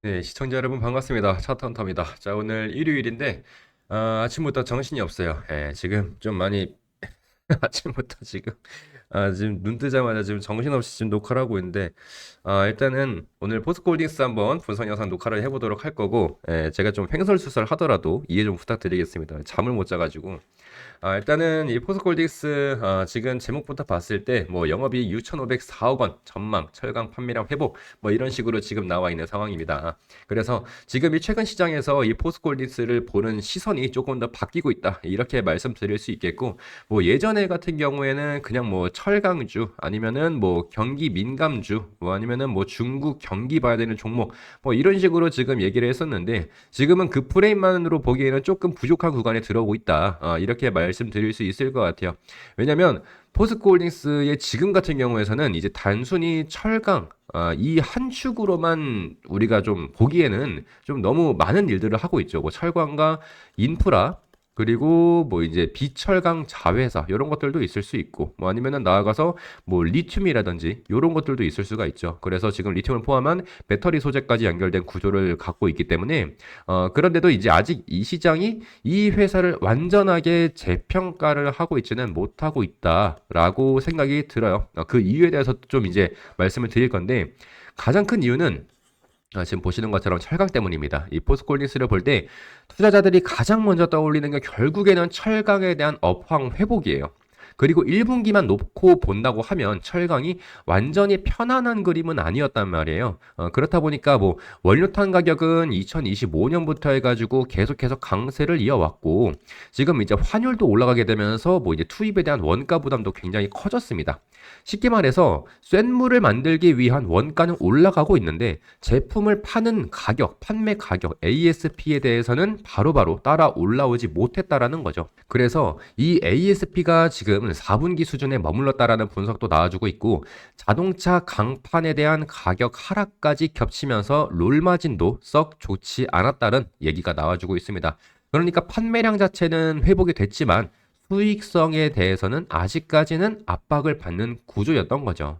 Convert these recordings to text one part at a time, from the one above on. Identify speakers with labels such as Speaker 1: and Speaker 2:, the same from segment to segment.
Speaker 1: 네, 시청자 여러분 반갑습니다. 차트헌터입니다. 자, 오늘 일요일인데 아침부터 정신이 없어요. 예, 지금 좀 많이 아침부터 지금 눈 뜨자마자 지금 정신없이 지금 녹화를 하고 있는데 일단은 오늘 포스코홀딩스 한번 분석 영상 녹화를 해보도록 할 거고 제가 좀 횡설수설 하더라도 이해 좀 부탁드리겠습니다. 잠을 못 자가지고 일단은 이 포스코홀딩스 지금 제목부터 봤을 때 뭐 영업이익 6,504억 원 전망 철강 판매량 회복 뭐 이런 식으로 지금 나와 있는 상황입니다. 그래서 지금 이 최근 시장에서 이 포스코홀딩스를 보는 시선이 조금 더 바뀌고 있다 이렇게 말씀드릴 수 있겠고 뭐 예전에 같은 경우에는 그냥 뭐 철강주 아니면은 뭐 경기 민감주 뭐 아니면은 뭐 중국 경기 봐야 되는 종목 뭐 이런 식으로 지금 얘기를 했었는데 지금은 그 프레임만으로 보기에는 조금 부족한 구간에 들어오고 있다. 이렇게 말씀드릴 수 있을 것 같아요. 왜냐면 포스코홀딩스의 지금 같은 경우에서는 이제 단순히 철강 이 한 축으로만 우리가 좀 보기에는 좀 너무 많은 일들을 하고 있죠. 뭐 철강과 인프라 그리고 뭐 이제 비철강 자회사 이런 것들도 있을 수 있고 뭐 아니면은 나아가서 뭐 리튬이라든지 이런 것들도 있을 수가 있죠. 그래서 지금 리튬을 포함한 배터리 소재까지 연결된 구조를 갖고 있기 때문에 그런데도 이제 아직 이 시장이 이 회사를 완전하게 재평가를 하고 있지는 못하고 있다라고 생각이 들어요. 그 이유에 대해서 좀 이제 말씀을 드릴 건데 가장 큰 이유는 지금 보시는 것처럼 철강 때문입니다. 이 포스코홀딩스를 볼 때 투자자들이 가장 먼저 떠올리는 게 결국에는 철강에 대한 업황 회복이에요. 그리고 1분기만 놓고 본다고 하면 철강이 완전히 편안한 그림은 아니었단 말이에요. 그렇다 보니까 뭐 원료탄 가격은 2025년부터 해가지고 계속해서 강세를 이어왔고 지금 이제 환율도 올라가게 되면서 뭐 이제 투입에 대한 원가 부담도 굉장히 커졌습니다. 쉽게 말해서 쇳물을 만들기 위한 원가는 올라가고 있는데 제품을 파는 가격, 판매 가격, ASP에 대해서는 바로바로 따라 올라오지 못했다라는 거죠. 그래서 이 ASP가 지금 4분기 수준에 머물렀다라는 분석도 나와주고 있고 자동차 강판에 대한 가격 하락까지 겹치면서 롤마진도 썩 좋지 않았다는 얘기가 나와주고 있습니다. 그러니까 판매량 자체는 회복이 됐지만 수익성에 대해서는 아직까지는 압박을 받는 구조였던 거죠.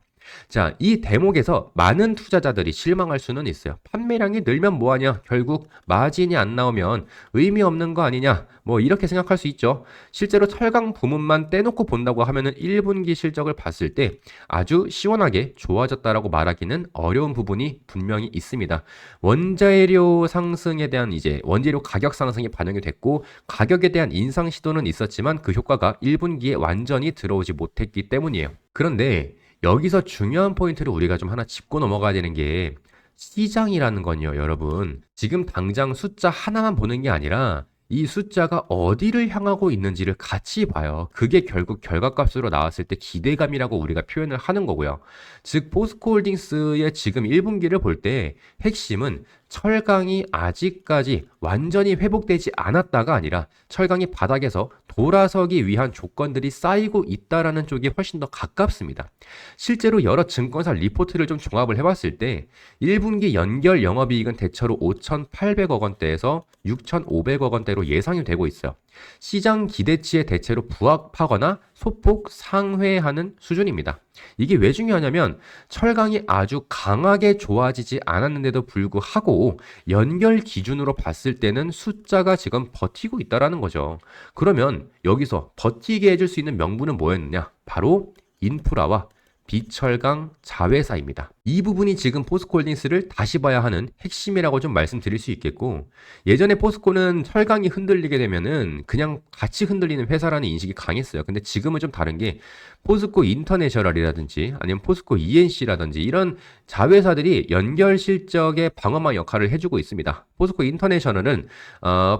Speaker 1: 자, 이 대목에서 많은 투자자들이 실망할 수는 있어요. 판매량이 늘면 뭐하냐? 결국 마진이 안 나오면 의미 없는 거 아니냐? 뭐 이렇게 생각할 수 있죠. 실제로 철강 부문만 떼놓고 본다고 하면은 1분기 실적을 봤을 때 아주 시원하게 좋아졌다라고 말하기는 어려운 부분이 분명히 있습니다. 원자재료 상승에 대한 이제 원재료 가격 상승이 반영이 됐고 가격에 대한 인상 시도는 있었지만 그 효과가 1분기에 완전히 들어오지 못했기 때문이에요. 그런데 여기서 중요한 포인트를 우리가 좀 하나 짚고 넘어가야 되는 게 시장이라는 건요, 여러분. 지금 당장 숫자 하나만 보는 게 아니라 이 숫자가 어디를 향하고 있는지를 같이 봐요. 그게 결국 결과값으로 나왔을 때 기대감이라고 우리가 표현을 하는 거고요. 즉, 포스코홀딩스의 지금 1분기를 볼 때 핵심은 철강이 아직까지 완전히 회복되지 않았다가 아니라 철강이 바닥에서 돌아서기 위한 조건들이 쌓이고 있다라는 쪽이 훨씬 더 가깝습니다. 실제로 여러 증권사 리포트를 좀 종합을 해봤을 때 1분기 연결 영업이익은 대체로 5,800억 원대에서 6,500억 원대로 예상이 되고 있어요. 시장 기대치에 대체로 부합하거나 소폭 상회하는 수준입니다. 이게 왜 중요하냐면 철강이 아주 강하게 좋아지지 않았는데도 불구하고 연결 기준으로 봤을 때는 숫자가 지금 버티고 있다라는 거죠. 그러면 여기서 버티게 해줄 수 있는 명분은 뭐였느냐? 바로 인프라와 비철강 자회사입니다. 이 부분이 지금 포스코홀딩스를 다시 봐야 하는 핵심이라고 좀 말씀드릴 수 있겠고 예전에 포스코는 철강이 흔들리게 되면은 그냥 같이 흔들리는 회사라는 인식이 강했어요. 근데 지금은 좀 다른 게 포스코 인터내셔널이라든지 아니면 포스코 ENC라든지 이런 자회사들이 연결 실적의 방어막 역할을 해주고 있습니다. 포스코 인터내셔널은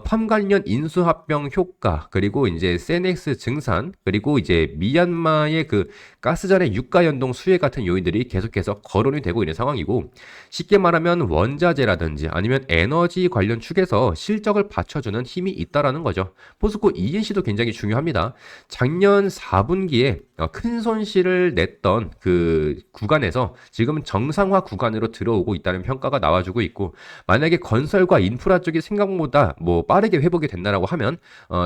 Speaker 1: 팜 관련 인수합병 효과 그리고 이제 세넥스 증산 그리고 이제 미얀마의 그 가스전의 유가 연동 수혜 같은 요인들이 계속해서 거론이 되고 있는 상황이고 쉽게 말하면 원자재라든지 아니면 에너지 관련 축에서 실적을 받쳐주는 힘이 있다라는 거죠. 포스코 ENC도 굉장히 중요합니다. 작년 4분기에 큰 손실을 냈던 그 구간에서 지금 정상화 구간으로 들어오고 있다는 평가가 나와주고 있고 만약에 건설과 인프라 쪽이 생각보다 뭐 빠르게 회복이 된다라고 하면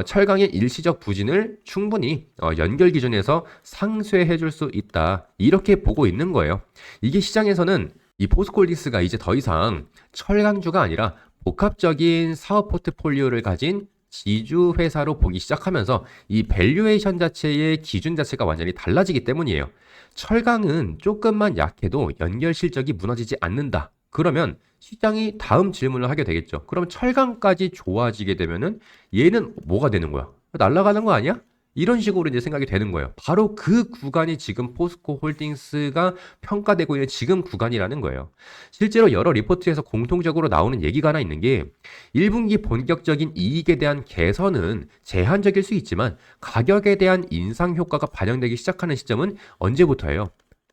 Speaker 1: 철강의 일시적 부진을 충분히 연결 기준에서 상쇄해 줄 수 있다. 이렇게 보고 있는 거예요. 이게 시장에서는 이 포스코홀딩스가 이제 더 이상 철강주가 아니라 복합적인 사업 포트폴리오를 가진 지주 회사로 보기 시작하면서 이 밸류에이션 자체의 기준 자체가 완전히 달라지기 때문이에요. 철강은 조금만 약해도 연결 실적이 무너지지 않는다. 그러면 시장이 다음 질문을 하게 되겠죠. 그럼 철강까지 좋아지게 되면은 얘는 뭐가 되는 거야? 날아가는 거 아니야? 이런 식으로 이제 생각이 되는 거예요. 바로 그 구간이 지금 포스코 홀딩스가 평가되고 있는 지금 구간이라는 거예요. 실제로 여러 리포트에서 공통적으로 나오는 얘기가 하나 있는 게 1분기 본격적인 이익에 대한 개선은 제한적일 수 있지만 가격에 대한 인상 효과가 반영되기 시작하는 시점은 언제부터예요?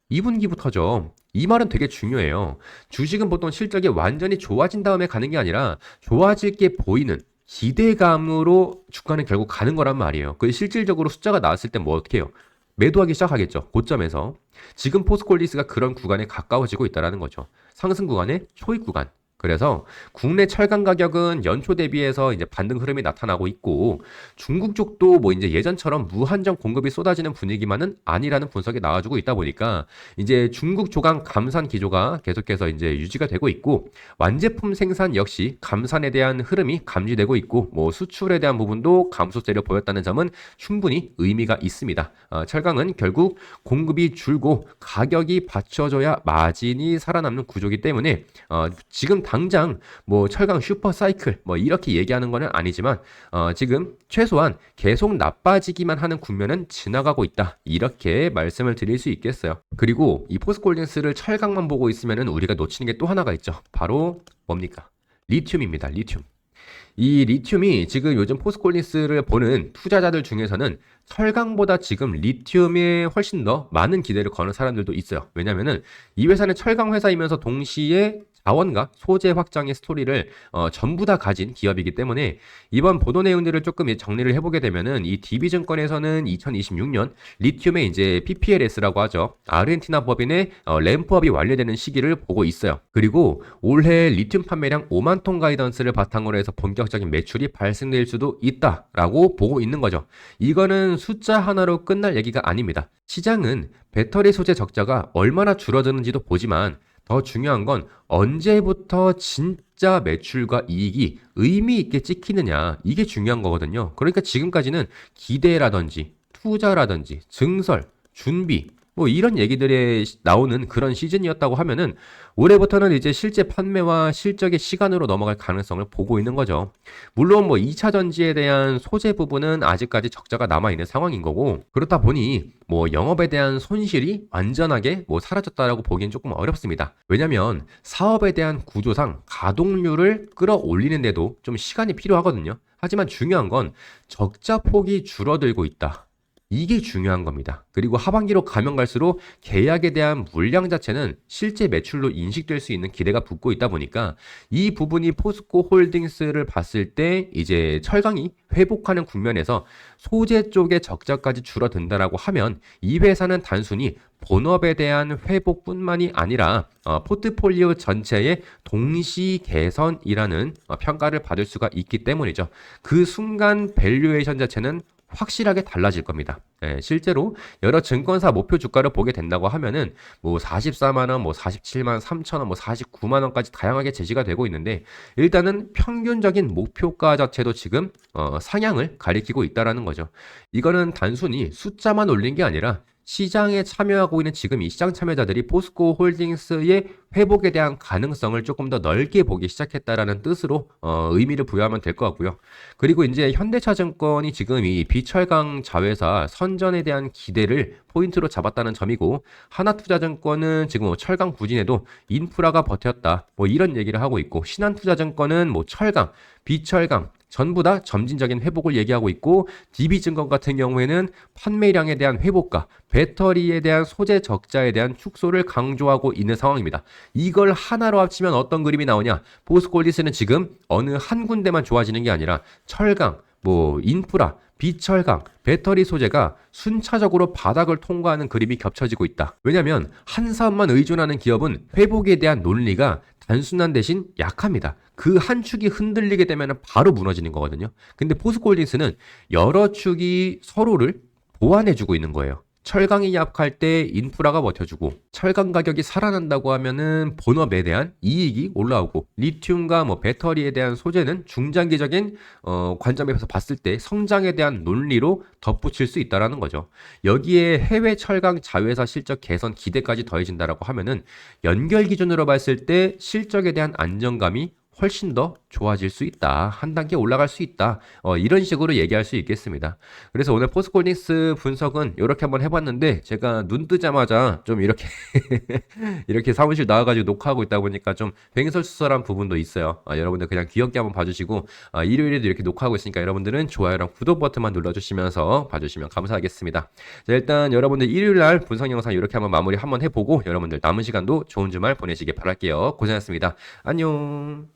Speaker 1: 2분기부터죠. 이 말은 되게 중요해요. 주식은 보통 실적이 완전히 좋아진 다음에 가는 게 아니라 좋아질 게 보이는 기대감으로 주가는 결국 가는 거란 말이에요. 그 실질적으로 숫자가 나왔을 때 뭐 어떻게 해요? 매도하기 시작하겠죠. 고점에서. 지금 포스콜리스가 그런 구간에 가까워지고 있다는 거죠. 상승 구간의 초입 구간. 그래서 국내 철강 가격은 연초 대비해서 이제 반등 흐름이 나타나고 있고 중국 쪽도 뭐 이제 예전처럼 무한정 공급이 쏟아지는 분위기만은 아니라는 분석이 나와주고 있다 보니까 이제 중국 조강 감산 기조가 계속해서 이제 유지가 되고 있고 완제품 생산 역시 감산에 대한 흐름이 감지되고 있고 뭐 수출에 대한 부분도 감소세를 보였다는 점은 충분히 의미가 있습니다. 철강은 결국 공급이 줄고 가격이 받쳐줘야 마진이 살아남는 구조이기 때문에 지금 당장 뭐 철강 슈퍼 사이클 뭐 이렇게 얘기하는 거는 아니지만 지금 최소한 계속 나빠지기만 하는 국면은 지나가고 있다. 이렇게 말씀을 드릴 수 있겠어요. 그리고 이 포스코홀딩스를 철강만 보고 있으면은 우리가 놓치는 게 또 하나가 있죠. 바로 뭡니까? 리튬입니다. 리튬. 이 리튬이 지금 요즘 포스콜리스를 보는 투자자들 중에서는 철강보다 지금 리튬에 훨씬 더 많은 기대를 거는 사람들도 있어요. 왜냐면은 이 회사는 철강 회사이면서 동시에 자원과 소재 확장의 스토리를 전부 다 가진 기업이기 때문에 이번 보도 내용들을 조금 정리를 해보게 되면은 이 DB증권에서는 2026년 리튬의 이제 PPLS라고 하죠. 아르헨티나 법인의 램프업이 완료되는 시기를 보고 있어요. 그리고 올해 리튬 판매량 5만 톤 가이던스를 바탕으로 해서 본격적인 매출이 발생될 수도 있다라고 보고 있는 거죠. 이거는 숫자 하나로 끝날 얘기가 아닙니다. 시장은 배터리 소재 적자가 얼마나 줄어드는지도 보지만 더 중요한 건 언제부터 진짜 매출과 이익이 의미 있게 찍히느냐 이게 중요한 거거든요. 그러니까 지금까지는 기대라든지 투자라든지 증설, 준비 뭐 이런 얘기들에 나오는 그런 시즌이었다고 하면은 올해부터는 이제 실제 판매와 실적의 시간으로 넘어갈 가능성을 보고 있는 거죠. 물론 뭐 2차 전지에 대한 소재 부분은 아직까지 적자가 남아있는 상황인 거고 그렇다 보니 뭐 영업에 대한 손실이 완전하게 뭐 사라졌다라고 보기엔 조금 어렵습니다. 왜냐면 사업에 대한 구조상 가동률을 끌어올리는데도 좀 시간이 필요하거든요. 하지만 중요한 건 적자 폭이 줄어들고 있다. 이게 중요한 겁니다. 그리고 하반기로 가면 갈수록 계약에 대한 물량 자체는 실제 매출로 인식될 수 있는 기대가 붙고 있다 보니까 이 부분이 포스코 홀딩스를 봤을 때 이제 철강이 회복하는 국면에서 소재 쪽의 적자까지 줄어든다라고 하면 이 회사는 단순히 본업에 대한 회복뿐만이 아니라 포트폴리오 전체의 동시 개선이라는 평가를 받을 수가 있기 때문이죠. 그 순간 밸류에이션 자체는 확실하게 달라질 겁니다. 실제로 여러 증권사 목표 주가를 보게 된다고 하면은 뭐 44만 원, 뭐 47만 3천 원, 뭐 49만 원까지 다양하게 제시가 되고 있는데 일단은 평균적인 목표가 자체도 지금 상향을 가리키고 있다라는 거죠. 이거는 단순히 숫자만 올린 게 아니라 시장에 참여하고 있는 지금 이 시장 참여자들이 포스코 홀딩스의 회복에 대한 가능성을 조금 더 넓게 보기 시작했다라는 뜻으로 의미를 부여하면 될 것 같고요. 그리고 이제 현대차증권이 지금 이 비철강 자회사 선전에 대한 기대를 포인트로 잡았다는 점이고 하나투자증권은 지금 뭐 철강 부진에도 인프라가 버텼다 뭐 이런 얘기를 하고 있고 신한투자증권은 뭐 철강, 비철강 전부 다 점진적인 회복을 얘기하고 있고 DB증권 같은 경우에는 판매량에 대한 회복과 배터리에 대한 소재 적자에 대한 축소를 강조하고 있는 상황입니다. 이걸 하나로 합치면 어떤 그림이 나오냐? 포스콜리스는 지금 어느 한 군데만 좋아지는 게 아니라 철강, 뭐 인프라, 비철강, 배터리 소재가 순차적으로 바닥을 통과하는 그림이 겹쳐지고 있다. 왜냐하면 한 사업만 의존하는 기업은 회복에 대한 논리가 단순한 대신 약합니다. 그 한 축이 흔들리게 되면 바로 무너지는 거거든요. 근데 포스코홀딩스는 여러 축이 서로를 보완해주고 있는 거예요. 철강이 약할 때 인프라가 버텨주고 철강 가격이 살아난다고 하면은 본업에 대한 이익이 올라오고 리튬과 뭐 배터리에 대한 소재는 중장기적인 관점에서 봤을 때 성장에 대한 논리로 덧붙일 수 있다라는 거죠. 여기에 해외 철강 자회사 실적 개선 기대까지 더해진다라고 하면은 연결 기준으로 봤을 때 실적에 대한 안정감이 훨씬 더 좋아질 수 있다. 한 단계 올라갈 수 있다. 이런 식으로 얘기할 수 있겠습니다. 그래서 오늘 포스코홀딩스 분석은 이렇게 한번 해봤는데 제가 눈 뜨자마자 좀 이렇게 이렇게 사무실 나와가지고 녹화하고 있다 보니까 좀 횡설수설한 부분도 있어요. 여러분들 그냥 귀엽게 한번 봐주시고 일요일에도 이렇게 녹화하고 있으니까 여러분들은 좋아요랑 구독 버튼만 눌러주시면서 봐주시면 감사하겠습니다. 자, 일단 여러분들 일요일날 분석 영상 이렇게 한번 마무리 한번 해보고 여러분들 남은 시간도 좋은 주말 보내시길 바랄게요. 고생하셨습니다. 안녕.